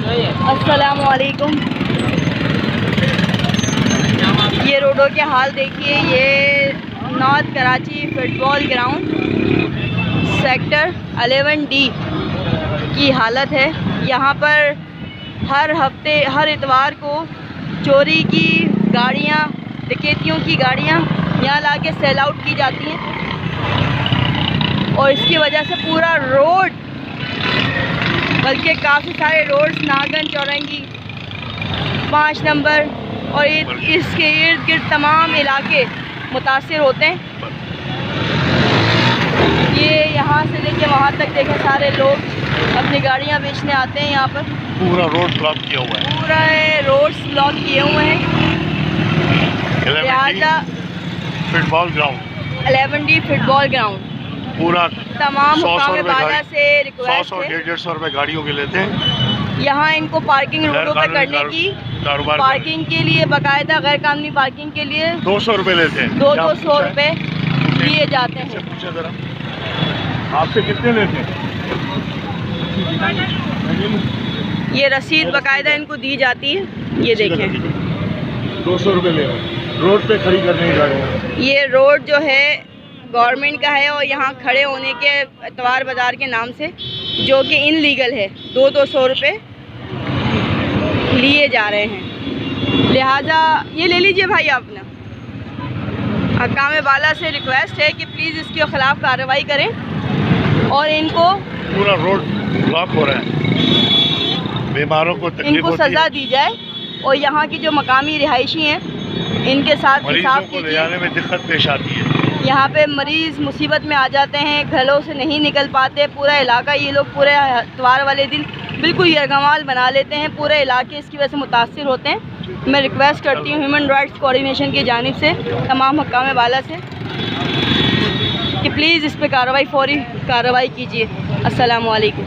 अस्सलामुअलैकुम। ये रोडों के हाल देखिए। ये north Karachi football ground sector 11D की हालत है। यहाँ पर हर हफ्ते हर इतवार को चोरी की गाड़ियाँ, डकैतियों की गाड़ियाँ यहाँ ला के सेल आउट की जाती हैं और इसकी वजह से पूरा रोड, बल्कि काफ़ी सारे रोड्स, नागन, चौरंगी, 5 नंबर और इसके इर्द गिर्द तमाम इलाके मुतासिर होते हैं। ये यहाँ से लेके वहाँ तक देखें, सारे लोग अपनी गाड़ियाँ बेचने आते हैं। यहाँ पर पूरा रोड ब्लॉक किया हुआ है, पूरा रोड्स ब्लॉक किए हुए हैं। लिहाजा football ground 11D football ground पूरा तमाम हुक्काम बाला से रिक्वेस्ट 100-150 रुपये गाड़ियों के लेते हैं। यहाँ इनको पार्किंग रोडों पर करने की, पार्किंग के लिए बाकायदा गैर कानूनी पार्किंग के लिए 200 रुपये लेते हैं। 200 रुपये लिए जाते हैं। पूछे जरा, आपसे कितने लेते हैं? ये रसीद बाकायदा इनको दी जाती है। ये देखें, 200 रुपये ले रहे हैं रोड पे खड़ी करने की गाड़ी। ये रोड जो है गवर्नमेंट का है और यहाँ खड़े होने के इतवार बाज़ार के नाम से, जो कि इनलीगल है, 200 रुपये लिए जा रहे हैं। लिहाजा ये ले लीजिए भाई अपना। हुक्काम बाला से रिक्वेस्ट है कि प्लीज़ इसके ख़िलाफ़ कार्रवाई करें और इनको पूरा रोड ब्लॉक हो रहा है, बीमारों को तकलीफ इनको सज़ा दी जाए और यहाँ की जो मकामी रिहायशी हैं इनके साथ इंसाफ को ले जाने में दिक्कत पेश आती है। यहाँ पे मरीज़ मुसीबत में आ जाते हैं, घरों से नहीं निकल पाते। पूरा इलाका ये लोग पूरे इतवार वाले दिन बिल्कुल यरगमाल बना लेते हैं। पूरे इलाके इसकी वजह से मुतासिर होते हैं। मैं रिक्वेस्ट करती हूँ ह्यूमन राइट्स कोऑर्डिनेशन की जानिब से तमाम हुक्काम बाला से कि प्लीज़ इस पर फौरी कार्रवाई कीजिए। अस्सलामु अलैकुम।